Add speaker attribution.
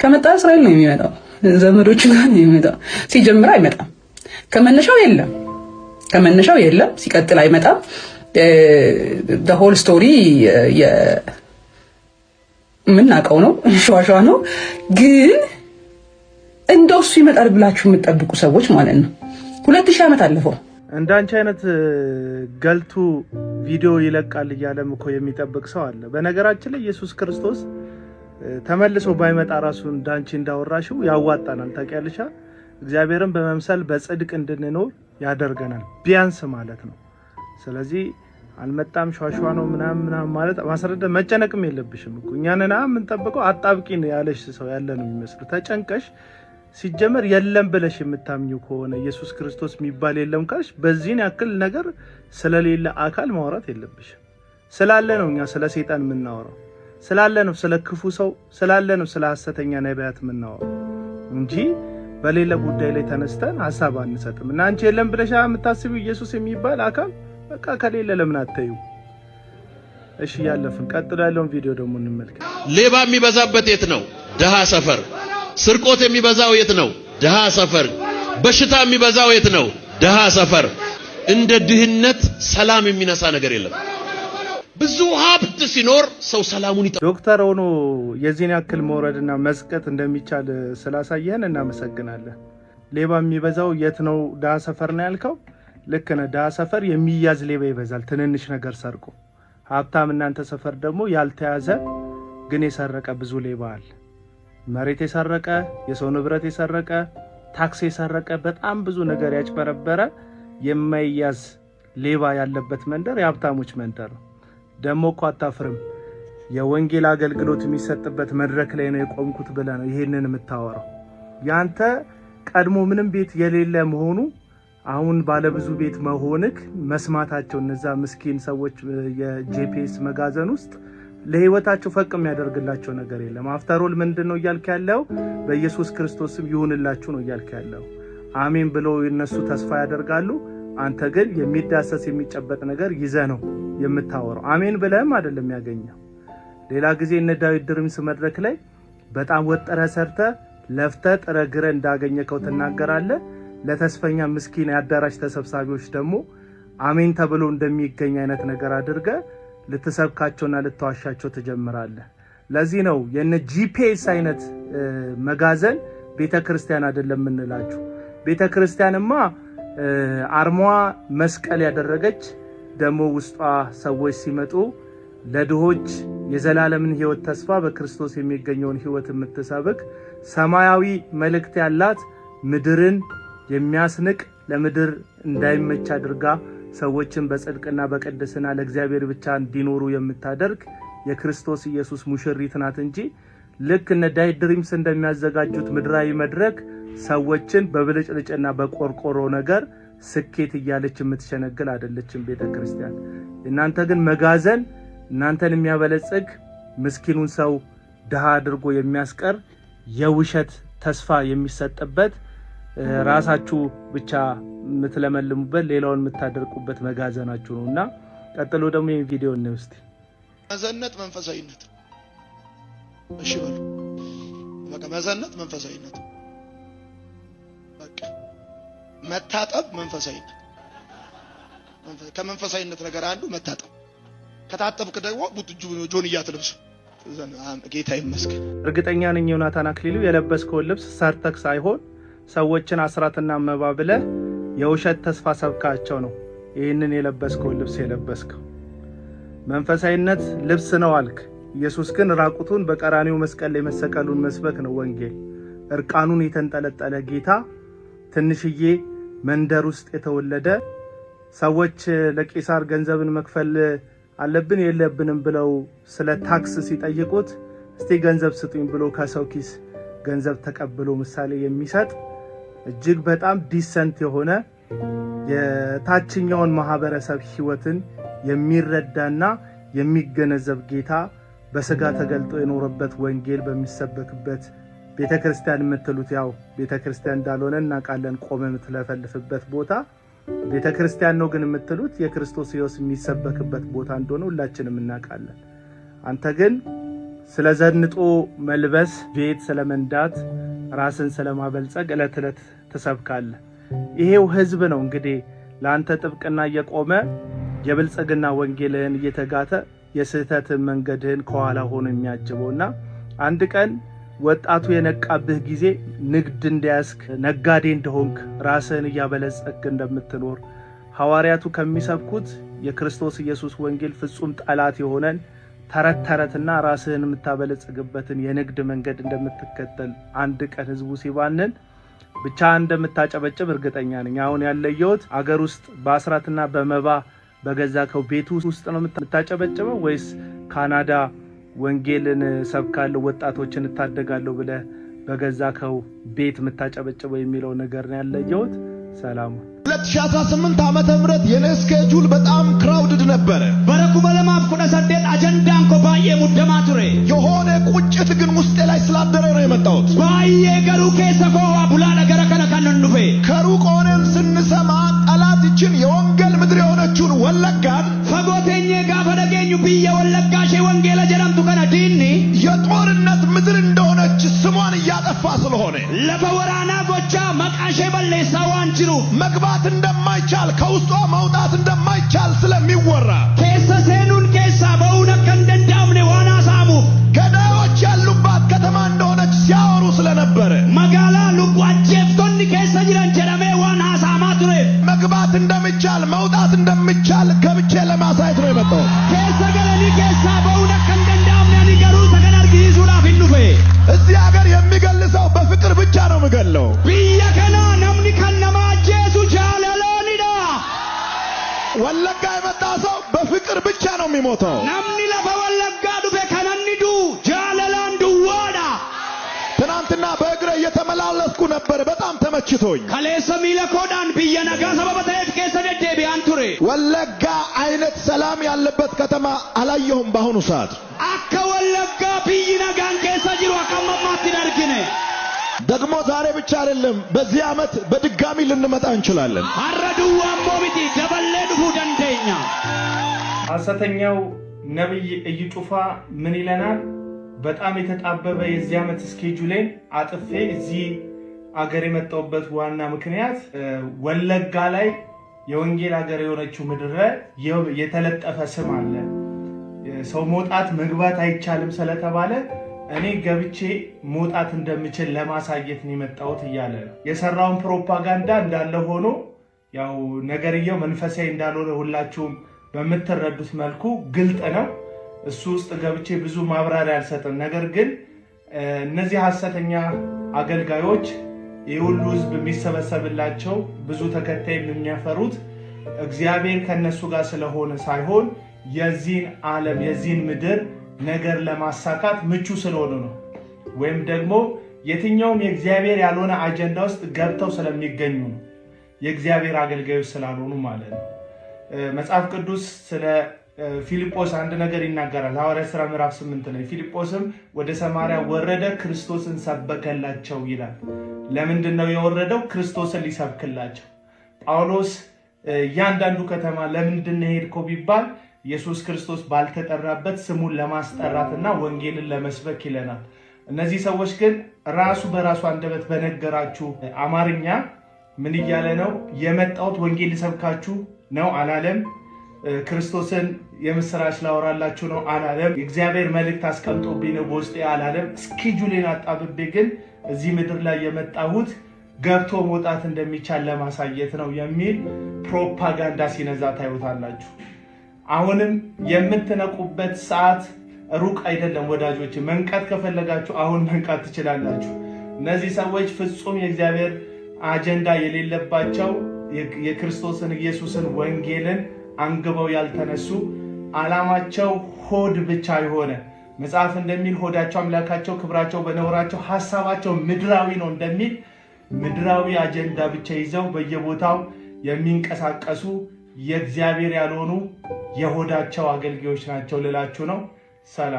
Speaker 1: ከመጣ እስራኤል ነው የሚመጣው፣ ዘመዶቹ ጋር ነው የሚመጣው። ሲጀምር አይመጣም፣ ከመነሻው የለም፣ ሲቀጥል አይመጣም። the whole story የምናውቀው ነው፣ ሸዋሸዋ ነው። ግን እንደው እሱ ይመጣል ብላችሁ የምትጠብቁ ሰዎች ማለት ነው 2000 ዓመት አለፈው።
Speaker 2: እንዳንቺ አይነት ገልቱ ቪዲዮ ይለቃል እያለም እኮ የሚጠብቅ ሰው አለ። በነገራችን ላይ ኢየሱስ ክርስቶስ ተመልሶ ባይመጣ ራሱ እንዳንቺ እንዳወራሽው ያዋጣናል። ታውቂያለሽ፣ እግዚአብሔርን በመምሰል በጽድቅ እንድንኖር ያደርገናል ቢያንስ ማለት ነው። ስለዚህ አልመጣም ሸዋሸዋ ነው ምናምን ማለት ማስረዳ መጨነቅም የለብሽም እኮ እኛንና የምንጠብቀው አጣብቂን ያለሽ ሰው ያለ ነው የሚመስለው። ተጨንቀሽ ሲጀመር የለም ብለሽ የምታምኙ ከሆነ ኢየሱስ ክርስቶስ የሚባል የለም ካልሽ በዚህን ያክል ነገር ስለሌለ አካል ማውራት የለብሽም። ስላለ ነው እኛ ስለ ሰይጣን የምናወራው፣ ስላለ ነው ስለ ክፉ ሰው፣ ስላለ ነው ስለ ሐሰተኛ ነቢያት የምናወራው እንጂ በሌላ ጉዳይ ላይ ተነስተን ሐሳብ አንሰጥም። እና አንቺ የለም ብለሽ የምታስቢው ኢየሱስ የሚባል አካል በቃ ከሌለ ለምን አታዩ? እሺ ያለፍን ቀጥሎ ያለውን ቪዲዮ ደግሞ እንመልከት።
Speaker 3: ሌባ የሚበዛበት የት ነው? ደሃ ሰፈር። ስርቆት የሚበዛው የት ነው? ደሃ ሰፈር። በሽታ የሚበዛው የት ነው? ደሃ ሰፈር። እንደ ድህነት ሰላም የሚነሳ ነገር የለም። ብዙ ሀብት ሲኖር ሰው ሰላሙን ይጠ
Speaker 2: ዶክተር ሆኖ የዚህን ያክል መውረድና መስቀጥ እንደሚቻል ስላሳየህን እናመሰግናለን። ሌባ የሚበዛው የት ነው? ደሃ ሰፈር ነው ያልከው ልክ ነህ። ደሃ ሰፈር የሚያዝ ሌባ ይበዛል፣ ትንንሽ ነገር ሰርቆ። ሀብታም እናንተ ሰፈር ደግሞ ያልተያዘ ግን የሰረቀ ብዙ ሌባ አለ። መሬት የሰረቀ፣ የሰው ንብረት የሰረቀ፣ ታክስ የሰረቀ፣ በጣም ብዙ ነገር ያጭበረበረ የማይያዝ ሌባ ያለበት መንደር የሀብታሞች መንደር ነው። ደግሞ እኮ አታፍርም። የወንጌል አገልግሎት የሚሰጥበት መድረክ ላይ ነው የቆምኩት ብለህ ነው ይሄንን የምታወራው። ያንተ ቀድሞ ምንም ቤት የሌለ መሆኑ አሁን ባለብዙ ቤት መሆንክ መስማታቸው እነዛ ምስኪን ሰዎች የጂፒኤስ መጋዘን ውስጥ ለህይወታቸው ፈቅ የሚያደርግላቸው ነገር የለም። አፍተሮል ምንድነው እያልክ ያለው? በኢየሱስ ክርስቶስም ይሁንላችሁ ነው እያልክ ያለው። አሜን ብለው እነሱ ተስፋ ያደርጋሉ። አንተ ግን የሚዳሰስ የሚጨበጥ ነገር ይዘህ ነው የምታወራው። አሜን ብለህም አይደለም ያገኘው። ሌላ ጊዜ እነ ዳዊት ድሪምስ መድረክ ላይ በጣም ወጥረህ ሰርተህ ለፍተህ ጥረህ ግረህ እንዳገኘከው ትናገራለህ። ለተስፈኛ ምስኪን የአዳራሽ ተሰብሳቢዎች ደግሞ አሜን ተብሎ እንደሚገኝ አይነት ነገር አድርገህ ልትሰብካቸውና ልትዋሻቸው ትጀምራለህ። ለዚህ ነው የነ ጂፒኤስ አይነት መጋዘን ቤተክርስቲያን አይደለም እንላችሁ። ቤተክርስቲያንማ አርማዋ መስቀል ያደረገች ደግሞ ውስጧ ሰዎች ሲመጡ ለድሆች የዘላለምን ህይወት ተስፋ በክርስቶስ የሚገኘውን ህይወት የምትሰብክ ሰማያዊ መልእክት ያላት ምድርን የሚያስንቅ ለምድር እንዳይመች አድርጋ ሰዎችን በጽድቅና በቅድስና ለእግዚአብሔር ብቻ እንዲኖሩ የምታደርግ የክርስቶስ ኢየሱስ ሙሽሪት ናት እንጂ ልክ እነ ዳዊት ድሪምስ እንደሚያዘጋጁት ምድራዊ መድረክ ሰዎችን በብልጭልጭና በቆርቆሮ ነገር ስኬት እያለች የምትሸነግል አይደለችም ቤተክርስቲያን። እናንተ ግን መጋዘን እናንተን የሚያበለጽግ ምስኪኑን ሰው ድሃ አድርጎ የሚያስቀር የውሸት ተስፋ የሚሰጥበት ራሳችሁ ብቻ የምትለመልሙበት ሌላውን የምታደርቁበት መጋዘናችሁ ነውና ቀጥሎ ደግሞ ይሄን ቪዲዮ እንውስቲ።
Speaker 3: መዘነት መንፈሳዊነት እሺ በሉ በቃ መዘነት መንፈሳዊነት በቃ መታጠብ መንፈሳዊነት ከመንፈሳዊነት ነገር አንዱ መታጠብ። ከታጠብክ ደግሞ ጆንያ ትለብስ ጌታ ይመስገን።
Speaker 2: እርግጠኛ ነኝ ዮናታን አክሊሉ የለበስከው ልብስ ሰርተክ ሳይሆን ሰዎችን አስራትና መባ ብለህ የውሸት ተስፋ ሰብካቸው ነው ይህንን የለበስከው ልብስ የለበስከው። መንፈሳዊነት ልብስ ነው አልክ። ኢየሱስ ግን ራቁቱን በቀራኒው መስቀል ላይ መሰቀሉን መስበክ ነው ወንጌል። እርቃኑን የተንጠለጠለ ጌታ ትንሽዬ መንደር ውስጥ የተወለደ ሰዎች ለቄሳር ገንዘብን መክፈል አለብን የለብንም ብለው ስለ ታክስ ሲጠይቁት እስቲ ገንዘብ ስጡኝ ብሎ ከሰው ኪስ ገንዘብ ተቀብሎ ምሳሌ የሚሰጥ እጅግ በጣም ዲሰንት የሆነ የታችኛውን ማህበረሰብ ህይወትን የሚረዳና የሚገነዘብ ጌታ በስጋ ተገልጦ የኖረበት ወንጌል በሚሰበክበት ቤተክርስቲያን የምትሉት ያው ቤተክርስቲያን እንዳልሆነ እናውቃለን። ቆመ የምትለፈልፍበት ቦታ ቤተክርስቲያን ነው ግን የምትሉት የክርስቶስ ኢየሱስ የሚሰበክበት ቦታ እንደሆነ ሁላችንም እናውቃለን። አንተ ግን ስለ ዘንጦ መልበስ፣ ቤት ስለመንዳት፣ ራስን ስለማበልጸግ ዕለት ዕለት ትሰብካለህ። ይሄው ህዝብ ነው እንግዲህ ለአንተ ጥብቅና እየቆመ የብልጽግና ወንጌልህን እየተጋተ የስህተትን መንገድህን ከኋላ ሆኖ የሚያጅበውና አንድ ቀን ወጣቱ የነቃብህ ጊዜ ንግድ እንደያዝክ ነጋዴ እንደሆንክ ራስህን እያበለጸግክ እንደምትኖር ሐዋርያቱ ከሚሰብኩት የክርስቶስ ኢየሱስ ወንጌል ፍጹም ጠላት የሆነን ተረት ተረትና ራስህን የምታበለጽግበትን የንግድ መንገድ እንደምትከተል አንድ ቀን ህዝቡ ሲባንን ብቻ እንደምታጨበጭብ እርግጠኛ ነኝ። አሁን ያለየሁት አገር ውስጥ በአስራትና በመባ በገዛከው ቤት ውስጥ ነው የምታጨበጭበው ወይስ ካናዳ ወንጌልን ሰብካለሁ ወጣቶችን እታደጋለሁ ብለህ በገዛከው ቤት የምታጨበጭበው የሚለው ነገር ነው ያለየሁት። ሰላም
Speaker 4: 2018 ዓመተ ምህረት የኔስኬጁል በጣም ክራውድድ ነበረ።
Speaker 5: በረኩ በለማፍ ኩነ ሰደት አጀንዳን ኮ ባዬ ሙደማ ቱሬ
Speaker 4: የሆነ ቁጭት ግን ውስጤ ላይ ስላደረ ነው የመጣሁት።
Speaker 5: ባዬ ገሩ ከሰፎ አቡላ ነገር ከነከነንዱፌ
Speaker 4: ከሩቅ ሆነን ስንሰማ ጠላትችን የወንጌል ምድር የሆነችውን ወለጋን
Speaker 5: ፈጎቴኝ ጋፈ ደገኙ ብዬ ወለጋሽ ወንጌል ጀረምቱ ከነ ዲኒ
Speaker 4: የጦርነት ምድር እንደሆነች ስሟን እያጠፋ ስለሆነ
Speaker 5: ለፈወራና ጎቻ መቃሼ በለሳዋን ጅሩ
Speaker 4: መግባት እንደማይቻል ከውስጧ መውጣት እንደማይቻል ስለሚወራ
Speaker 5: ከሰ ሰኑን ከሳ በእውነ ከንደንዳምኔ ዋና ሳሙ
Speaker 4: ገዳዮች ያሉባት ከተማ እንደሆነች ሲያወሩ ስለነበረ
Speaker 5: መጋላ ሉቋጀፍቶን ከሰ ጅራን ጀረሜ ዋና ሳማ ቱሬ
Speaker 4: መግባት እንደሚቻል መውጣት እንደሚቻል ገብቼ ለማሳየት ነው የመጣው።
Speaker 5: ከሰ ገለኒ ከሳ በእውነ ከንደንዳምኔ ንገሩ ተገናርጊ ሱራፍ ይኑፌ
Speaker 4: እዚህ ሀገር የሚገልሰው በፍቅር ብቻ ነው የምገለው።
Speaker 5: ቢየከና ነምኒ ከነማ ጄሱ ጃለሎኒዳ
Speaker 4: ወለጋ የመጣ ሰው በፍቅር ብቻ ነው የሚሞተው።
Speaker 5: ነምኒ ለፈ ወለጋ ዱፌ ከነኒዱ ጃለላን ዱዋዳ
Speaker 4: ትናንትና በእግሬ እየተመላለስኩ ነበር። በጣም ተመችቶኝ
Speaker 5: ከሌሰ ሚለኮዳን ቢየነጋ ሰበበተት ከሰ ደደቢያን ቱሬ
Speaker 4: ወለጋ አይነት ሰላም ያለበት ከተማ አላየሁም በአሁኑ ሰዓት።
Speaker 5: አከ ወለጋ ቢይነጋን ከሰ ጅሩ አቀመማት ይደርግነ
Speaker 4: ደግሞ ዛሬ ብቻ አይደለም በዚህ ዓመት በድጋሚ ልንመጣ እንችላለን።
Speaker 5: አረዱ አሞቢቲ ደበለ ዱፉ ደንደኛ
Speaker 2: ሐሰተኛው ነብይ እዩ ጩፋ ምን ይለናል? በጣም የተጣበበ የዚህ ዓመት ስኬጁሌን አጥፌ እዚህ አገር የመጣሁበት ዋና ምክንያት ወለጋ ላይ የወንጌል አገር የሆነችው ምድር ላይ የተለጠፈ ስም አለ። ሰው መውጣት መግባት አይቻልም ስለተባለ እኔ ገብቼ መውጣት እንደምችል ለማሳየት ነው የመጣሁት እያለ ነው። የሰራውን ፕሮፓጋንዳ እንዳለ ሆኖ ያው ነገርየው መንፈሳዊ እንዳልሆነ ሁላችሁም በምትረዱት መልኩ ግልጥ ነው። እሱ ውስጥ ገብቼ ብዙ ማብራሪያ አልሰጥም። ነገር ግን እነዚህ ሐሰተኛ አገልጋዮች የሁሉ ህዝብ የሚሰበሰብላቸው ብዙ ተከታይ የሚያፈሩት እግዚአብሔር ከነሱ ጋር ስለሆነ ሳይሆን የዚህን ዓለም የዚህን ምድር ነገር ለማሳካት ምቹ ስለሆኑ ነው። ወይም ደግሞ የትኛውም የእግዚአብሔር ያልሆነ አጀንዳ ውስጥ ገብተው ስለሚገኙ ነው። የእግዚአብሔር አገልጋዮች ስላልሆኑ ማለት ነው። መጽሐፍ ቅዱስ ስለ ፊልጶስ አንድ ነገር ይናገራል። ሐዋርያት ሥራ ምዕራፍ 8 ላይ ፊልጶስም ወደ ሰማርያ ወረደ፣ ክርስቶስን ሰበከላቸው ይላል። ለምንድን ነው የወረደው? ክርስቶስን ሊሰብክላቸው። ጳውሎስ እያንዳንዱ ከተማ ለምንድን ነው ሄድከው ቢባል ኢየሱስ ክርስቶስ ባልተጠራበት ስሙን ለማስጠራትና ወንጌልን ለመስበክ ይለናል። እነዚህ ሰዎች ግን ራሱ በራሱ አንደበት በነገራችሁ አማርኛ ምን እያለ ነው? የመጣሁት ወንጌል ልሰብካችሁ ነው አላለም። ክርስቶስን የምስራች ላወራላችሁ ነው አላለም። የእግዚአብሔር መልእክት አስቀምጦብኝ ነው በውስጤ አላለም። ስኬጁሌን አጣብቤ ግን እዚህ ምድር ላይ የመጣሁት ገብቶ መውጣት እንደሚቻል ለማሳየት ነው የሚል ፕሮፓጋንዳ ሲነዛ ታዩታላችሁ። አሁንም የምትነቁበት ሰዓት ሩቅ አይደለም ወዳጆች። መንቃት ከፈለጋችሁ አሁን መንቃት ትችላላችሁ። እነዚህ ሰዎች ፍጹም የእግዚአብሔር አጀንዳ የሌለባቸው የክርስቶስን ኢየሱስን ወንጌልን አንግበው ያልተነሱ ዓላማቸው ሆድ ብቻ የሆነ መጽሐፍ እንደሚል ሆዳቸው አምላካቸው፣ ክብራቸው በነውራቸው፣ ሐሳባቸው ምድራዊ ነው እንደሚል ምድራዊ አጀንዳ ብቻ ይዘው በየቦታው የሚንቀሳቀሱ የእግዚአብሔር ያልሆኑ የሆዳቸው አገልጋዮች ናቸው ልላችሁ ነው። ሰላም።